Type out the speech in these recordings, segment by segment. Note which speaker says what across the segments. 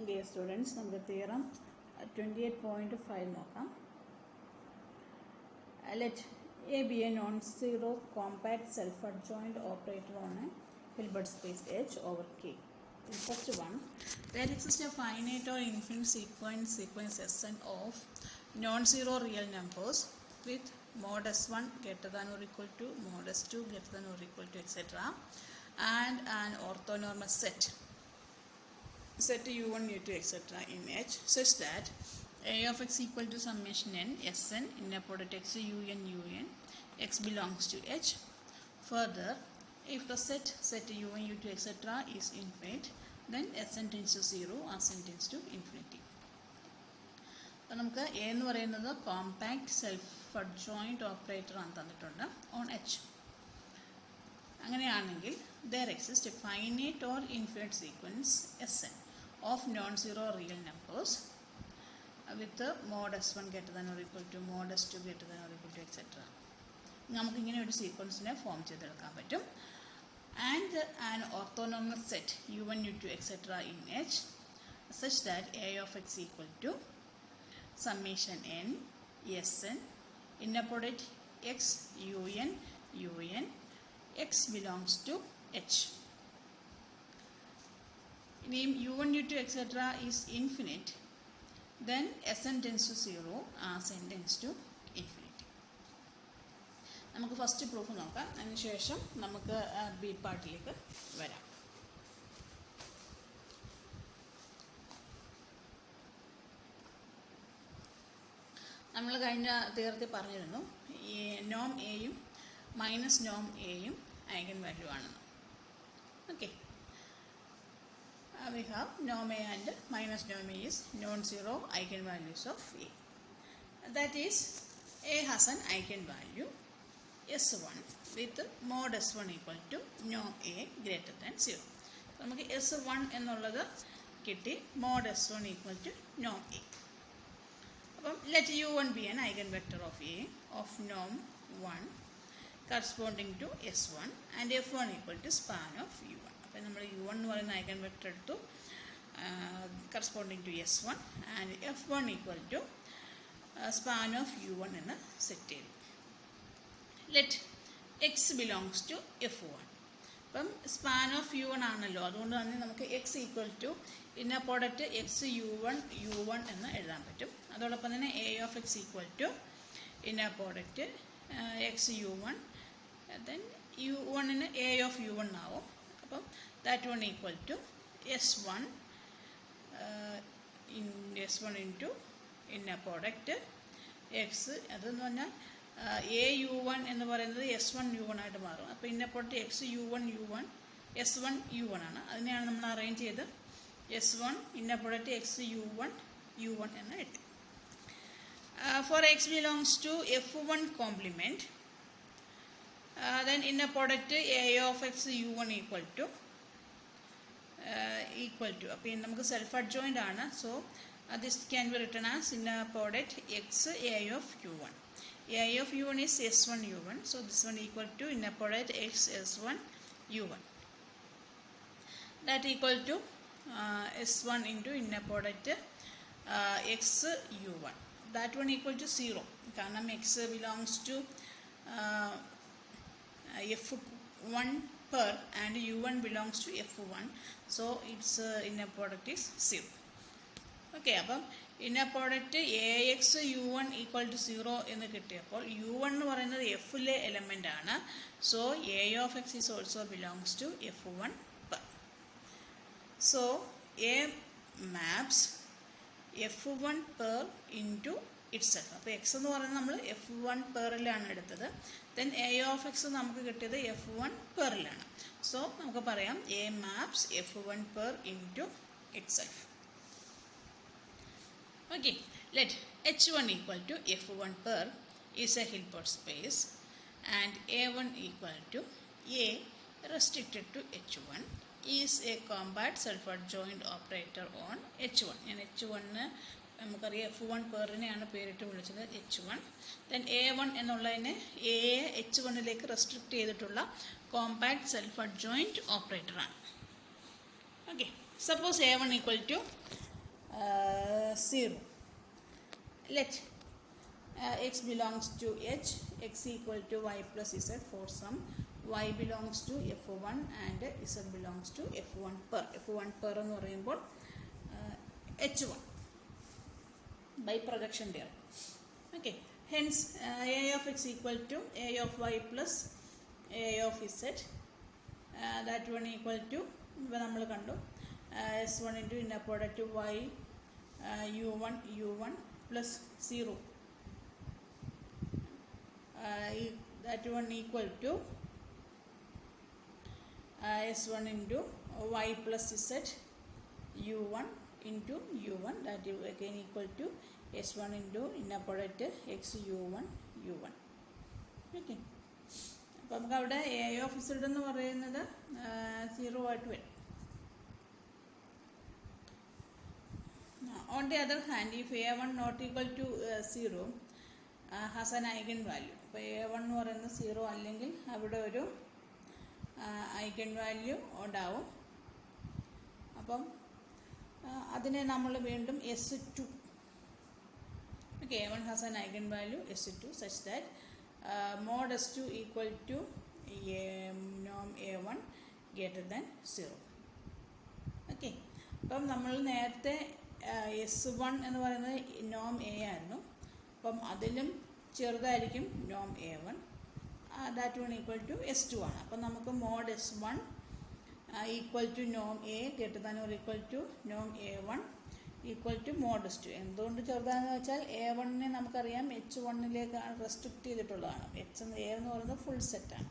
Speaker 1: Dear students, നമുക്ക് theorem 28.5 നോക്കാം. Let A be a non-zero compact self-adjoint operator on a Hilbert space H over K. The first one, there exists a finite or infinite sequence Sn of non-zero real numbers with mod s1 greater than or equal to, mod s2 greater than or equal to, etc. and an orthonormal set u1, u2, etc. in H such that a of x equal to summation n Sn in a product x un x belongs to H. Further, if the set u1, u2, etc. is infinite, then Sn tends to 0, Sn tends to infinity. അപ്പോൾ നമുക്ക് A എന്ന് പറയുന്നത് compact self adjoint operator ആണ് തന്നിട്ടുണ്ട് on H. അങ്ങനെയാണെങ്കിൽ there exist A finite or infinite sequence Sn of non-zero real numbers with mod s1 greater than or equal to, mod s2 greater than or equal to, etc. നമുക്കിങ്ങനെ ഒരു സീക്വൻസിനെ form ചെയ്തെടുക്കാൻ പറ്റും. And an orthonormal set u1, u2, etc. in H such that a of x equal to summation n Sn in a product x un x belongs to H. Name u1, u2, etc. is infinite, then Sn tends to 0, Sn tends to infinity. നമുക്ക് first proof നോക്കാം, അതിനുശേഷം നമുക്ക് B പാർട്ടിലേക്ക് വരാം. നമ്മൾ കഴിഞ്ഞ തീർത്തിൽ പറഞ്ഞിരുന്നു ഈ നോം എയും മൈനസ് നോം എയും ഐഗൻ വാല്യൂ ആണെന്ന്. Okay, we have norm a and minus norm a is non-zero eigenvalues of A. That is, A has an eigenvalue S1 with mod S1 equal to norm A greater than 0. നമുക്ക് S1 എന്നുള്ളത് കിട്ടി, mod S1 equal to norm A. അപ്പം let U1 be an eigenvector of A of norm 1 corresponding to S1 and F1 equal to span of U1. അപ്പോൾ നമ്മൾ u1 എന്ന് പറയുന്ന eigen vector എടുത്തു, corresponding to s1 and f1 equal to span of u1 എന്ന് set ചെയ്തു. Let x belongs to f1. അപ്പം span of u1 ആണല്ലോ, അതുകൊണ്ട് തന്നെ നമുക്ക് x equal to inner product x u1 എന്ന് എഴുതാൻ പറ്റും. അതോടൊപ്പം തന്നെ A of x equal to inner product x u1, then u1ന് എ ഓഫ് u1 ആവും. അപ്പം that one equal to S1 into inner product X. അതെന്ന് പറഞ്ഞാൽ എ u1 എന്ന് പറയുന്നത് S1 u1 ആയിട്ട് മാറും. അപ്പോൾ inner product X S1 u1 ആണ്. അതിനെയാണ് നമ്മൾ അറേഞ്ച് ചെയ്ത് S1 inner product x u1 എന്ന് എഴുതി. For x belongs to F1 complement, then inner product a of x u1 equal to അപ്പോൾ നമുക്ക് സെൽഫ് അഡ്ജോയിൻ്റ് ആണ്. So this can be written as inner product X a of u1. a of u1 is s1 u1, so this one equal to inner product x s1 u1, that equal to s1 into inner product x u1. that one equal to 0 കാരണം x belongs to f1 per and u1 belongs to f1, so its inner product is 0. Okay, അപ്പം inner product ax u1 equal to 0 എന്ന് കിട്ടിയപ്പോൾ u1 എന്ന് പറയുന്നത് എഫിലെ element ആണ്. So a of x is also belongs to f1 per. So a maps f1 per into itself. അപ്പോൾ X എന്ന് പറയുന്നത് നമ്മൾ f1 പെറിലാണ് എടുത്തത്. ദെൻ എ ഓഫ് എക്സ് നമുക്ക് കിട്ടിയത് f1 പെറിലാണ്. സോ നമുക്ക് പറയാം A maps f1 perp into itself. Okay, let h1 equal to f1 perp is a Hilbert space and a1 equal to a restricted to h1 is a compact self adjoint operator on h1. ഞാൻ h1 നമുക്കറിയാം f1 പെറിനെയാണ് പേരിട്ട് വിളിച്ചത് h1. Then a1 എന്നുള്ളതിനെ h1ലേക്ക് restrict ചെയ്തിട്ടുള്ള compact self adjoint ഓപ്പറേറ്ററാണ്. Okay, suppose a1 equal to 0. Let x belongs to h, x equal to y plus z for some y belongs to f1 and z belongs to f1 per. f1 per എന്ന് പറയുമ്പോൾ h1 by projection theorem. Okay, hence a of x equal to a of y plus a of z, that one equal to ഇപ്പോൾ നമ്മൾ കണ്ടു s1 into inner product y u1 plus 0, that one equal to s1 into y plus z u1 into u1, that is again equal to s1 into inner product x u1. Okay, അപ്പോൾ നമുക്ക് അവിടെ A of Z എന്ന് പറയുന്നത് 0 ആയിട്ട് വരും. On the other hand, if a1 not equal to 0 has an eigenvalue, അപ്പോൾ a1 എന്ന് പറയുന്നത് 0 അല്ലെങ്കിൽ അവിടെ ഒരു ഐഗൻ വാല്യൂ ഉണ്ടാവും. അപ്പം അതിനെ നമ്മൾ വീണ്ടും s2, okay, a1 has an eigenvalue s2 such that mod s2 equal to norm a1 greater than 0. Okay, അപ്പം നമ്മൾ നേരത്തെ s1 എന്ന് പറയുന്നത് നോം എ ആയിരുന്നു, അപ്പം അതിലും ചെറുതായിരിക്കും നോം a1, that one equal to s2 ആണ്. അപ്പം നമുക്ക് mode s1 equal to Noam A greater than or equal to Noam a1 equal to mode s2. എന്തുകൊണ്ട് ചെറുതാണെന്ന് വെച്ചാൽ a1നെ നമുക്കറിയാം h1ലേക്കാണ് റെസ്ട്രിക്റ്റ് ചെയ്തിട്ടുള്ളതാണ്. എ എന്ന് പറയുന്നത് ഫുൾ സെറ്റാണ്,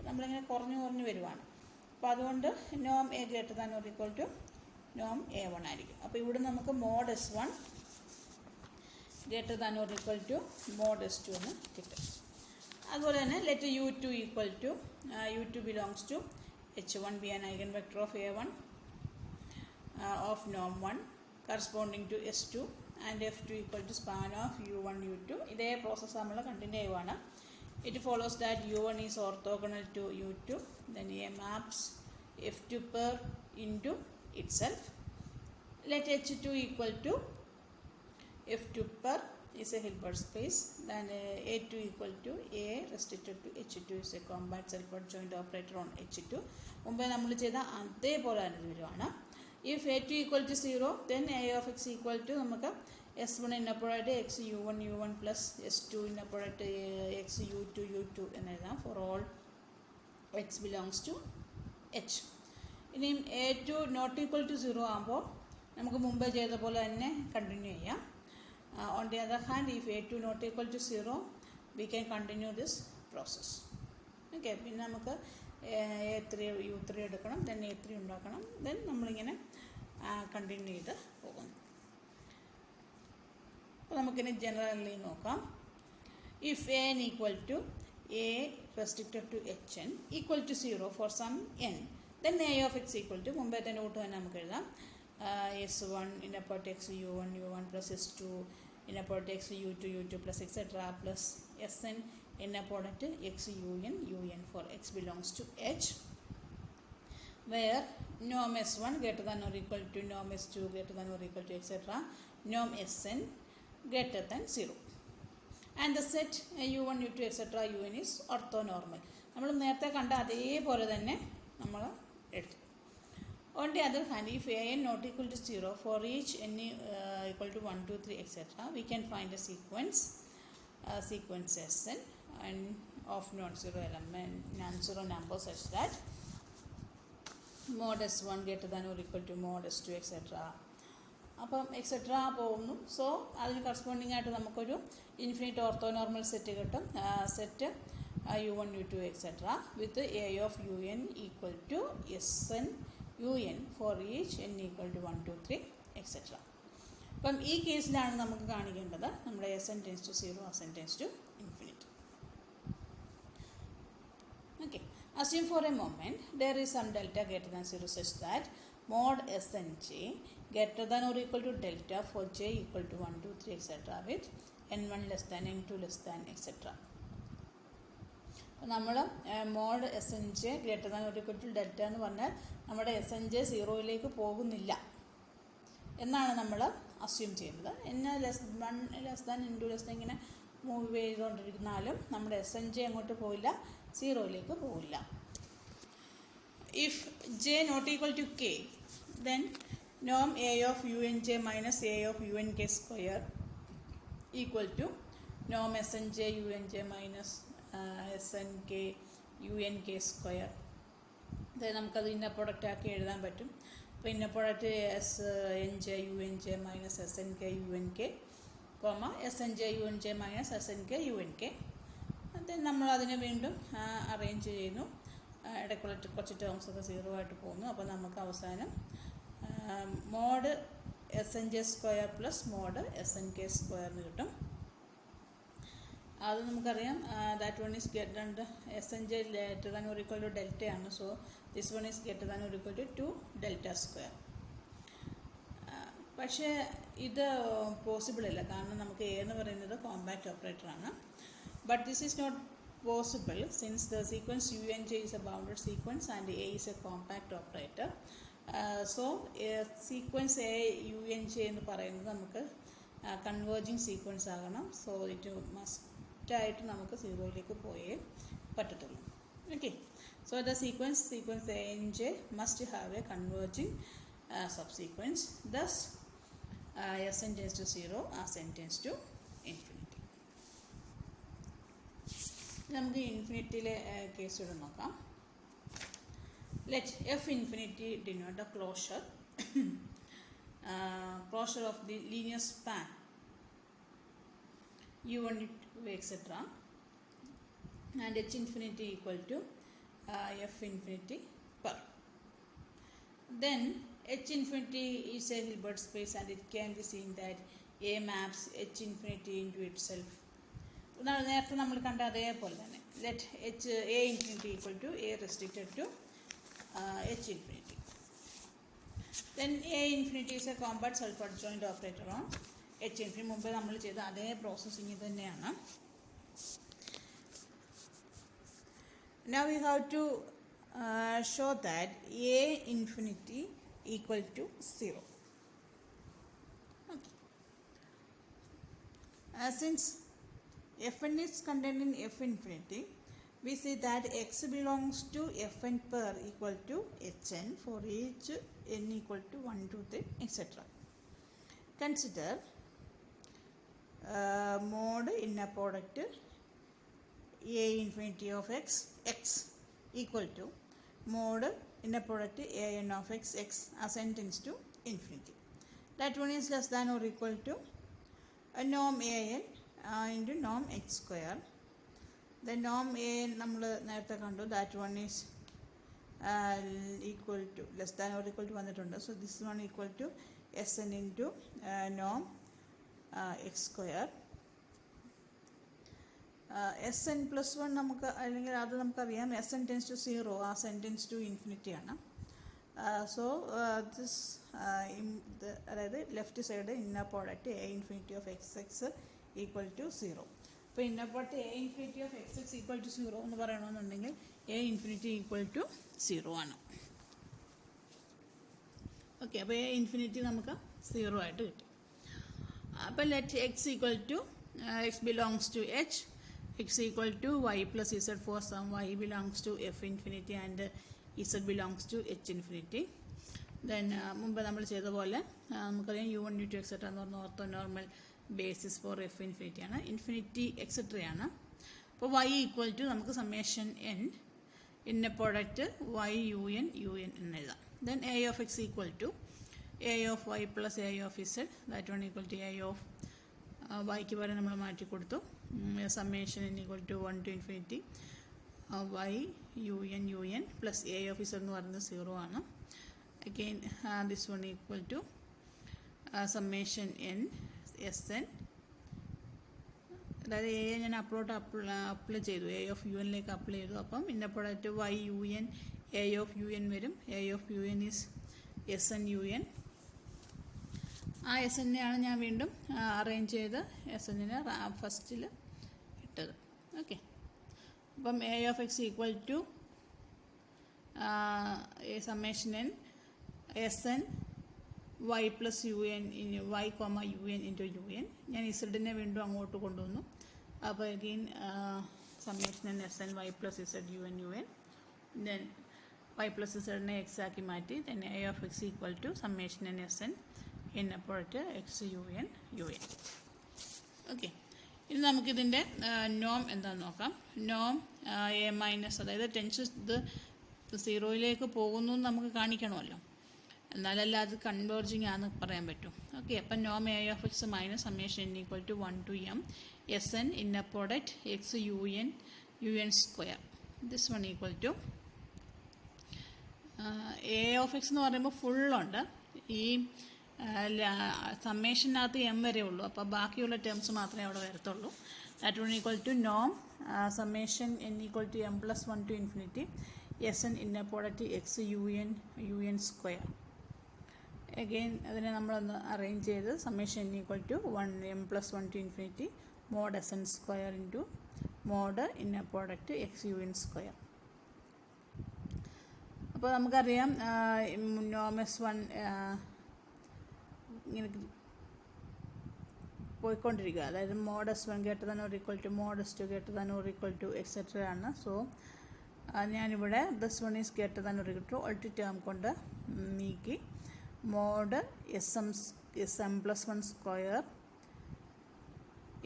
Speaker 1: നമ്മളിങ്ങനെ കുറഞ്ഞു വരുവാണ്. അപ്പോൾ അതുകൊണ്ട് നോം A greater than or equal to Noam a1 ആയിരിക്കും. അപ്പോൾ ഇവിടെ നമുക്ക് mode s1 greater than or equal to mode s2 എന്ന് കിട്ടും. അതുപോലെ തന്നെ let u2 equal to u2 belongs to h1 be an eigenvector of a1 of norm 1 corresponding to s2 and f2 equal to span of u1 u2. ഇതേ process നമ്മൾ continue ചെയ്യുവാണ്. It follows that u1 is orthogonal to u2, then a maps f2 per into itself. Let h2 equal to f2 per is a Hilbert space, then a2 equal to a restricted to h2 is a compact self-adjoint operator on h2. മുമ്പേ നമ്മൾ ചെയ്ത അതേപോലെ തന്നെ വരുവാണ്. If a2 equal to 0, then a of x equal to നമുക്ക് s1 inner product x u1 plus s2 inner product x u2 എന്ന് എഴുതാം for all x belongs to h. ഇനിയും a2 നോട്ട് ഈക്വൽ ടു 0 ആകുമ്പോൾ നമുക്ക് മുമ്പേ ചെയ്ത പോലെ തന്നെ കണ്ടിന്യൂ ചെയ്യാം. On the other hand, if a2 not equal to 0, we can continue this process. Okay, പിന്നെ നമുക്ക് a3 u3 എടുക്കണം, then a3 ഉണ്ടാക്കണം, then നമ്മളിങ്ങനെ കണ്ടിന്യൂ ചെയ്ത് പോകുന്നു. അപ്പോൾ നമുക്കിനി ജനറലി നോക്കാം. If an equal to a restricted to hn equal to 0 for some n, then a of x equal to മുമ്പേ തന്നെ നോട്ട് തന്നെ നമുക്ക് എഴുതാം s1 inner product x u1 plus s2 inner product x u2 plus etc plus sn inner product x un for x belongs to h, where norm s1 greater than or equal to norm s2 greater than or equal to etc norm sn greater than 0, and the set u1 u2 etc un is orthonormal. നമ്മൾ നേരത്തെ കണ്ട അതേപോലെ തന്നെ നമ്മൾ എടുത്തു. On the other hand, if an not equal to 0 for each n equal to 1 2 3 etc, we can find a sequence sn and of non-zero element non-zero number such that mod s1 greater than or equal to mod s2 etc. അപ്പം etcetera പോകുന്നു. So അതിന് corresponding ആയിട്ട് നമുക്കൊരു infinite orthonormal set കിട്ടും. Set u1 u2 etc with a of un equal to sn un for each n equal to 1 2 3 etc. അപ്പം ഈ കേസിലാണ് നമുക്ക് കാണിക്കേണ്ടത് നമ്മുടെ sn tends to 0, sn tends to infinity. Okay, assume for a moment there is some delta greater than 0 such that mod snj greater than or equal to delta for j equal to 1 2 3 etc with n1 less than n2 less than etc. നമ്മൾ mod S N J greater than or equal to delta എന്ന് പറഞ്ഞാൽ നമ്മുടെ S N J 0യിലേക്ക് പോകുന്നില്ല എന്നാണ് നമ്മൾ assume ചെയ്യുന്നത്. n<1 ഇങ്ങനെ move ചെയ്തുകൊണ്ടിരുന്നാലും നമ്മുടെ SNJ അങ്ങോട്ട് പോയില്ല, സീറോയിലേക്ക് പോവില്ല. If j not equal to k, then norm a of unj minus a of unk square equal to norm snj unj minus snk unk square. അതായത് നമുക്കത് ഇന്നർ പ്രോഡക്റ്റ് ആക്കി എഴുതാൻ പറ്റും. അപ്പോൾ inner product SNJ UNJ minus SNK UNK comma SNJ UNJ minus SNK UNK. അത് നമ്മളതിനെ വീണ്ടും arrange ചെയ്യുന്നു. ഇടയ്ക്കുള്ള കുറച്ച് ടേംസ് ഒക്കെ സീറോ ആയിട്ട് പോകുന്നു. അപ്പോൾ നമുക്ക് അവസാനം mod SNJ square plus mod SNK square എന്ന് കിട്ടും. അത് നമുക്കറിയാം. That one is greater than SNJ greater than or equal to delta ആണ്. So this one is greater than or equal to 2 delta square. പക്ഷേ ഇത് പോസിബിൾ അല്ല, കാരണം നമുക്ക് എ എന്ന് പറയുന്നത് കോമ്പാക്റ്റ് ഓപ്പറേറ്ററാണ്. But this is not possible since the sequence UNJ is a bounded sequence and A is a compact operator. So sequence A UNJ എന്ന് പറയുന്നത് നമുക്ക് കൺവേർജിങ് സീക്വൻസ് ആകണം. സോ ഇറ്റ് മസ്റ്റായിട്ട് നമുക്ക് സീറോയിലേക്ക് പോയേ പറ്റത്തുള്ളൂ. Okay, so the sequence ANJ must have A converging subsequence. Thus Sn tends to 0 as n tends to infinity. നമുക്ക് ഇൻഫിനിറ്റിയിലെ കേസുകൾ നോക്കാം. Let F infinity denote the closure of the linear span u1 etc. and h infinity equal to f infinity per. Then h infinity is a Hilbert space and it can be seen that A maps h infinity into itself. നേരത്തെ നമ്മൾ കണ്ട അതേപോലെ തന്നെ let A infinity equal to A restricted to h infinity. Then A infinity is a compact self-adjoint operator on h infinity. മുമ്പ് നമ്മൾ ചെയ്ത അതേ processing തന്നെയാണ്. Now we have to show that A infinity equal to 0. Okay. Since Fn is contained in F infinity, we see that x belongs to Fn per equal to Hn for each n equal to 1, 2, 3, etc. Consider mod inner product A infinity of x equal to mod inner product An of x as n tends to infinity. That one is less than or equal to a norm An into norm h square. The norm An നമ്മൾ നേരത്തെ കണ്ടു. That one is equal to less than or equal to വന്നിട്ടുണ്ട്. So this one equal to Sn into norm x square. Sn plus 1 നമുക്ക് അല്ലെങ്കിൽ അത് നമുക്കറിയാം. Sn tends to 0 as n tends to infinity ആണ്. So this അതായത് left side inner product A infinity of xx equal to 0. അപ്പോൾ inner product A infinity of xx equal to 0 എന്ന് പറയണമെന്നുണ്ടെങ്കിൽ A infinity equal to 0 ആണ്. Okay, അപ്പോൾ A infinity നമുക്ക് 0 ആയിട്ട് കിട്ടി. അപ്പോൾ let x equal to x belongs to h, x equal to y plus z for some y belongs to f infinity and z belongs to h infinity. Then മുമ്പ് നമ്മൾ ചെയ്ത പോലെ നമുക്കറിയാം u1 u2 എക്സെട്ര എന്ന് പറഞ്ഞ orthonormal basis for F infinity ആണ്, infinity എക്സെട്രയാണ്. അപ്പോൾ y ഈക്വൽ ടു നമുക്ക് summation n inner product y un എന്ന് എഴുതാം. Then a of x equal to a of y plus a of z, that one equal to a of yക്ക് പകരം നമ്മൾ മാറ്റി കൊടുത്തു. Summation n equal to 1 to infinity y un plus a of z എന്ന് പറയുന്നത് 0 ആണ്. Again this one equal to summation n Sn, അതായത് A ഞാൻ അപ്ലൈ ചെയ്തു, എ ഓഫ് യു എന്നിലേക്ക് അപ്ലൈ ചെയ്തു. അപ്പം inner product y u n A of u n വരും. A of u n is Sn un. ആ Snനെയാണ് ഞാൻ വീണ്ടും അറേഞ്ച് ചെയ്ത് Snനെ ഫസ്റ്റിൽ ഇട്ടത്. ഓക്കെ, അപ്പം A of x equal to summation n Sn y plus u n y comma u n into u n. ഞാൻ ഇസഡിനെ വീണ്ടും അങ്ങോട്ട് കൊണ്ടുവന്നു. അപ്പോൾ again summation n s n y plus z u n then y plus ഇസഡിനെ x ആക്കി മാറ്റി. Then A of x equal to summation n s n n അപ്പോഴത്തെ എക്സ് യു എൻ. ഓക്കെ, ഇനി നമുക്കിതിൻ്റെ നോം എന്താണെന്ന് നോക്കാം. നോം എ മൈനസ്, അതായത് ടെൻസ് ഇത് സീറോയിലേക്ക് പോകുന്നു എന്ന് നമുക്ക് കാണിക്കണമല്ലോ, എന്നാലല്ല അത് കൺവേർജിങ് ആണെന്ന് പറയാൻ പറ്റും. ഓക്കെ, അപ്പം നോം A of x minus summation n equal to 1 to m s n inner product x u n square. This one equal to A of x എന്ന് പറയുമ്പോൾ ഫുള്ളുണ്ട്. ഈ സമ്മേഷനകത്ത് എം വരെ ഉള്ളൂ, അപ്പോൾ ബാക്കിയുള്ള ടേംസ് മാത്രമേ അവിടെ വരത്തുള്ളൂ. ദാറ്റ് വൺ ഈക്വൽ ടു നോം summation n equal to m plus 1 to infinity s n inner product x u n square. Again അതിനെ നമ്മളൊന്ന് അറേഞ്ച് ചെയ്ത് summation n equal to 1 m plus 1 to infinity mod S n square into mod inner product x u n square. അപ്പോൾ നമുക്കറിയാം നോം s one ഇങ്ങനെ പോയിക്കൊണ്ടിരിക്കുക, അതായത് mod s one greater than or equal to mode S two greater than or equal to etcetera ആണ്. So ഞാനിവിടെ this one is greater than or equal to ഒൾട്ടി term കൊണ്ട് നീക്കി mod s m plus 1 square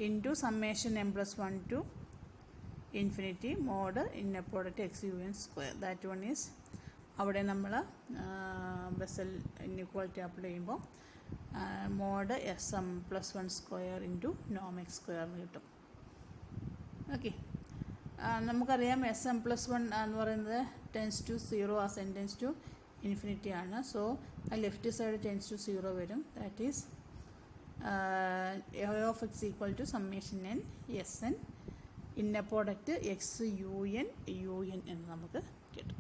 Speaker 1: into summation m plus 1 to infinity mod inner product x u n square. That one is അവിടെ നമ്മൾ Bessel inequality apply ചെയ്യുമ്പോൾ mod s m plus 1 square into നോം x square എന്ന് കിട്ടും. Okay, നമുക്കറിയാം S m plus 1 എന്ന് പറയുന്നത് tends to 0 as n tends to infinity ആണ്. So left side tends to 0 വരും. That is A of x equal to summation n s n inner product x u n എന്ന് നമുക്ക് കിട്ടും.